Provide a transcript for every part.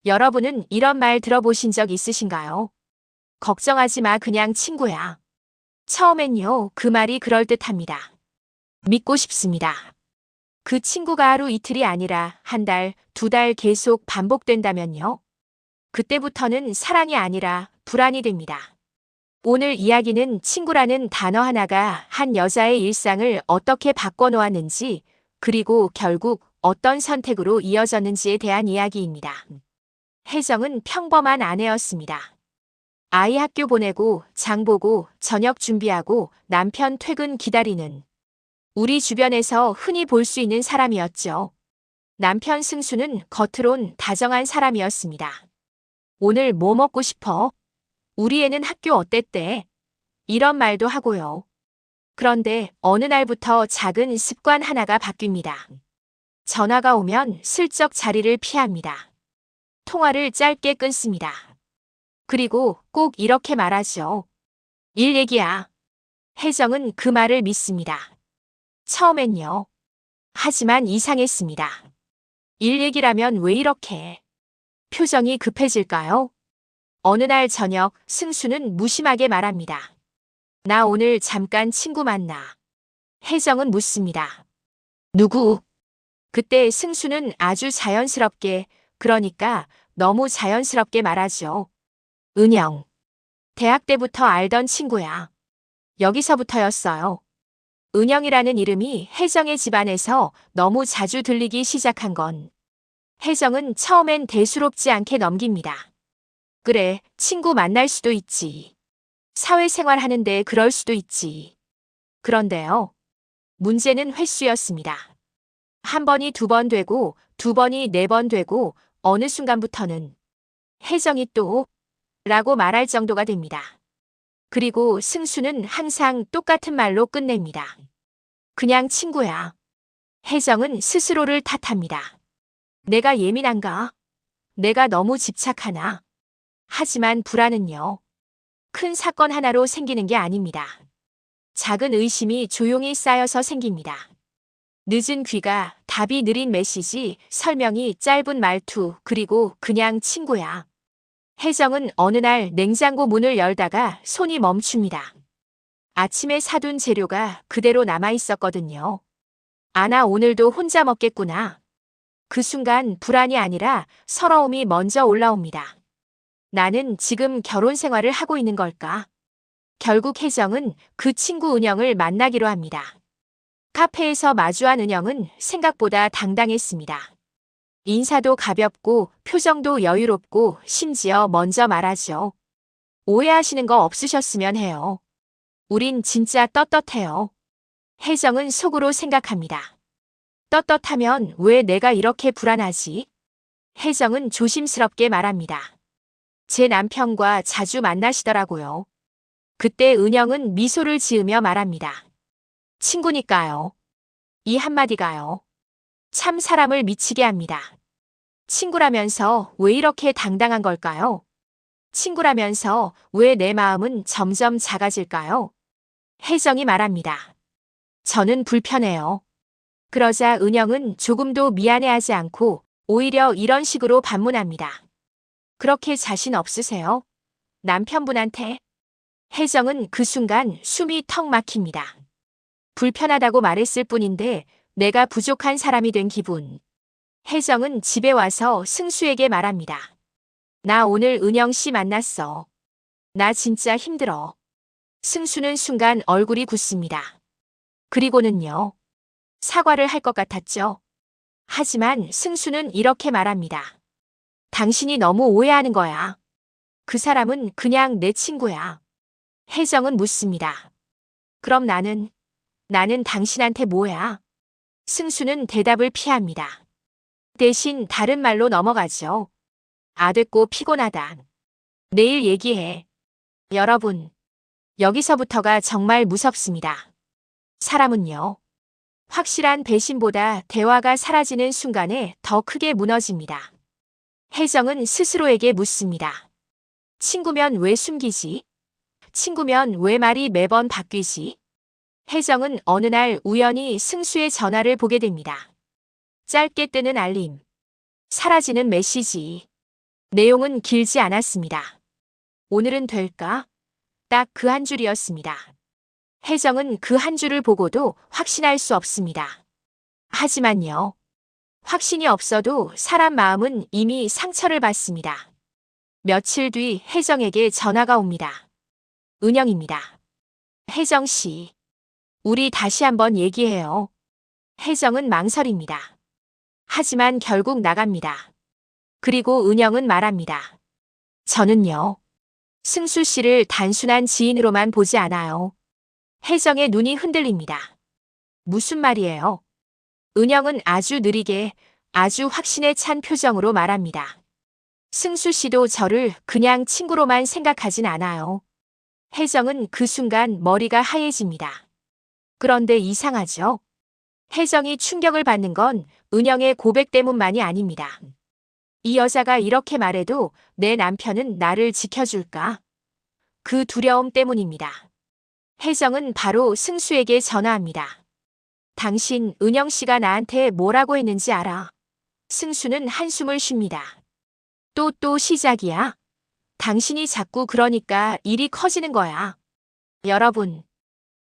여러분은 이런 말 들어보신 적 있으신가요? 걱정하지 마, 그냥 친구야. 처음엔요, 그 말이 그럴듯합니다. 믿고 싶습니다. 그 친구가 하루 이틀이 아니라 한 달, 두 달 계속 반복된다면요. 그때부터는 사랑이 아니라 불안이 됩니다. 오늘 이야기는 친구라는 단어 하나가 한 여자의 일상을 어떻게 바꿔놓았는지, 그리고 결국 어떤 선택으로 이어졌는지에 대한 이야기입니다. 혜정은 평범한 아내였습니다. 아이 학교 보내고, 장 보고, 저녁 준비하고, 남편 퇴근 기다리는 우리 주변에서 흔히 볼 수 있는 사람이었죠. 남편 승수는 겉으론 다정한 사람이었습니다. 오늘 뭐 먹고 싶어? 우리 애는 학교 어땠대? 이런 말도 하고요. 그런데 어느 날부터 작은 습관 하나가 바뀝니다. 전화가 오면 슬쩍 자리를 피합니다. 통화를 짧게 끊습니다. 그리고 꼭 이렇게 말하죠. 일 얘기야. 혜정은 그 말을 믿습니다. 처음엔요. 하지만 이상했습니다. 일 얘기라면 왜 이렇게? 표정이 급해질까요? 어느 날 저녁 승수는 무심하게 말합니다. 나 오늘 잠깐 친구 만나. 혜정은 묻습니다. 누구? 그때 승수는 아주 자연스럽게, 그러니까 너무 자연스럽게 말하죠. 은영. 대학 때부터 알던 친구야. 여기서부터였어요. 은영이라는 이름이 혜정의 집안에서 너무 자주 들리기 시작한 건 혜정은 처음엔 대수롭지 않게 넘깁니다. 그래, 친구 만날 수도 있지. 사회생활 하는데 그럴 수도 있지. 그런데요. 문제는 횟수였습니다. 한 번이 두 번 되고, 두 번이 네 번 되고, 어느 순간부터는 혜정이 또 라고 말할 정도가 됩니다. 그리고 승수는 항상 똑같은 말로 끝냅니다. 그냥 친구야. 혜정은 스스로를 탓합니다. 내가 예민한가? 내가 너무 집착하나? 하지만 불안은요. 큰 사건 하나로 생기는 게 아닙니다. 작은 의심이 조용히 쌓여서 생깁니다. 늦은 귀가, 답이 느린 메시지, 설명이 짧은 말투, 그리고 그냥 친구야. 혜정은 어느 날 냉장고 문을 열다가 손이 멈춥니다. 아침에 사둔 재료가 그대로 남아 있었거든요. 아, 나 오늘도 혼자 먹겠구나. 그 순간 불안이 아니라 서러움이 먼저 올라옵니다. 나는 지금 결혼 생활을 하고 있는 걸까? 결국 혜정은 그 친구 은영을 만나기로 합니다. 카페에서 마주한 은영은 생각보다 당당했습니다. 인사도 가볍고 표정도 여유롭고 심지어 먼저 말하죠. 오해하시는 거 없으셨으면 해요. 우린 진짜 떳떳해요. 혜정은 속으로 생각합니다. 떳떳하면 왜 내가 이렇게 불안하지? 혜정은 조심스럽게 말합니다. 제 남편과 자주 만나시더라고요. 그때 은영은 미소를 지으며 말합니다. 친구니까요. 이 한마디가요. 참 사람을 미치게 합니다. 친구라면서 왜 이렇게 당당한 걸까요? 친구라면서 왜 내 마음은 점점 작아질까요? 혜정이 말합니다. 저는 불편해요. 그러자 은영은 조금도 미안해하지 않고 오히려 이런 식으로 반문합니다. 그렇게 자신 없으세요? 남편분한테? 혜정은 그 순간 숨이 턱 막힙니다. 불편하다고 말했을 뿐인데 내가 부족한 사람이 된 기분. 혜정은 집에 와서 승수에게 말합니다. 나 오늘 은영 씨 만났어. 나 진짜 힘들어. 승수는 순간 얼굴이 굳습니다. 그리고는요. 사과를 할 것 같았죠. 하지만 승수는 이렇게 말합니다. 당신이 너무 오해하는 거야. 그 사람은 그냥 내 친구야. 혜정은 묻습니다. 그럼 나는 당신한테 뭐야? 승수는 대답을 피합니다. 대신 다른 말로 넘어가죠. 아, 됐고 피곤하다. 내일 얘기해. 여러분, 여기서부터가 정말 무섭습니다. 사람은요. 확실한 배신보다 대화가 사라지는 순간에 더 크게 무너집니다. 혜정은 스스로에게 묻습니다. 친구면 왜 숨기지? 친구면 왜 말이 매번 바뀌지? 혜정은 어느 날 우연히 승수의 전화를 보게 됩니다. 짧게 뜨는 알림. 사라지는 메시지. 내용은 길지 않았습니다. 오늘은 될까? 딱 그 한 줄이었습니다. 혜정은 그 한 줄을 보고도 확신할 수 없습니다. 하지만요. 확신이 없어도 사람 마음은 이미 상처를 받습니다. 며칠 뒤 혜정에게 전화가 옵니다. 은영입니다. 혜정 씨, 우리 다시 한번 얘기해요. 혜정은 망설입니다. 하지만 결국 나갑니다. 그리고 은영은 말합니다. 저는요, 승수 씨를 단순한 지인으로만 보지 않아요. 혜정의 눈이 흔들립니다. 무슨 말이에요? 은영은 아주 느리게, 아주 확신에 찬 표정으로 말합니다. 승수 씨도 저를 그냥 친구로만 생각하진 않아요. 혜정은 그 순간 머리가 하얘집니다. 그런데 이상하죠? 혜정이 충격을 받는 건 은영의 고백 때문만이 아닙니다. 이 여자가 이렇게 말해도 내 남편은 나를 지켜줄까? 그 두려움 때문입니다. 혜정은 바로 승수에게 전화합니다. 당신 은영 씨가 나한테 뭐라고 했는지 알아? 승수는 한숨을 쉽니다. 또 시작이야? 당신이 자꾸 그러니까 일이 커지는 거야. 여러분,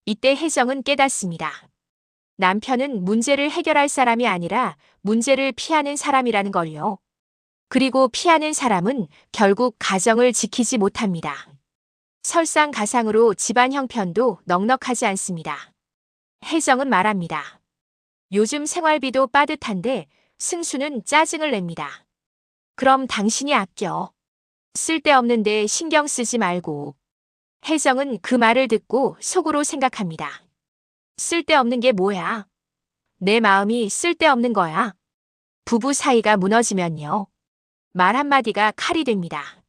이때 혜정은 깨닫습니다. 남편은 문제를 해결할 사람이 아니라 문제를 피하는 사람이라는 걸요. 그리고 피하는 사람은 결국 가정을 지키지 못합니다. 설상가상으로 집안 형편도 넉넉하지 않습니다. 혜정은 말합니다. 요즘 생활비도 빠듯한데 승수는 짜증을 냅니다. 그럼 당신이 아껴. 쓸데없는데 신경 쓰지 말고. 혜정은 그 말을 듣고 속으로 생각합니다. 쓸데없는 게 뭐야? 내 마음이 쓸데없는 거야. 부부 사이가 무너지면요. 말 한마디가 칼이 됩니다.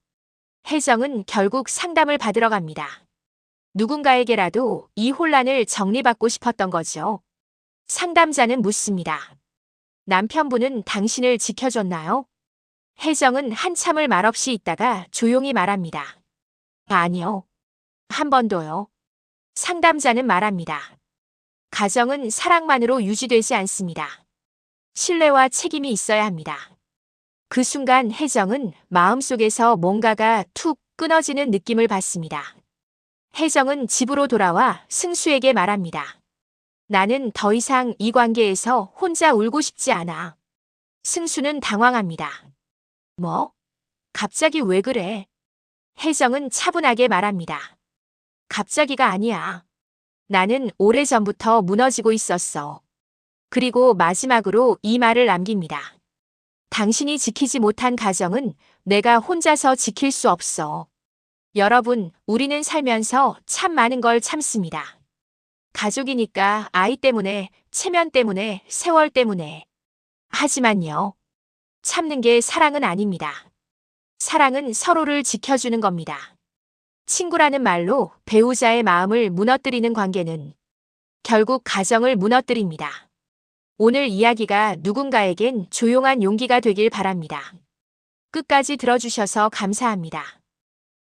혜정은 결국 상담을 받으러 갑니다. 누군가에게라도 이 혼란을 정리받고 싶었던 거죠. 상담자는 묻습니다. 남편분은 당신을 지켜줬나요? 혜정은 한참을 말없이 있다가 조용히 말합니다. 아니요. 한 번도요. 상담자는 말합니다. 가정은 사랑만으로 유지되지 않습니다. 신뢰와 책임이 있어야 합니다. 그 순간 혜정은 마음속에서 뭔가가 툭 끊어지는 느낌을 받습니다. 혜정은 집으로 돌아와 승수에게 말합니다. 나는 더 이상 이 관계에서 혼자 울고 싶지 않아. 승수는 당황합니다. 뭐? 갑자기 왜 그래? 혜정은 차분하게 말합니다. 갑자기가 아니야. 나는 오래전부터 무너지고 있었어. 그리고 마지막으로 이 말을 남깁니다. 당신이 지키지 못한 가정은 내가 혼자서 지킬 수 없어. 여러분, 우리는 살면서 참 많은 걸 참습니다. 가족이니까 아이 때문에, 체면 때문에, 세월 때문에. 하지만요. 참는 게 사랑은 아닙니다. 사랑은 서로를 지켜주는 겁니다. 친구라는 말로 배우자의 마음을 무너뜨리는 관계는 결국 가정을 무너뜨립니다. 오늘 이야기가 누군가에겐 조용한 용기가 되길 바랍니다. 끝까지 들어주셔서 감사합니다.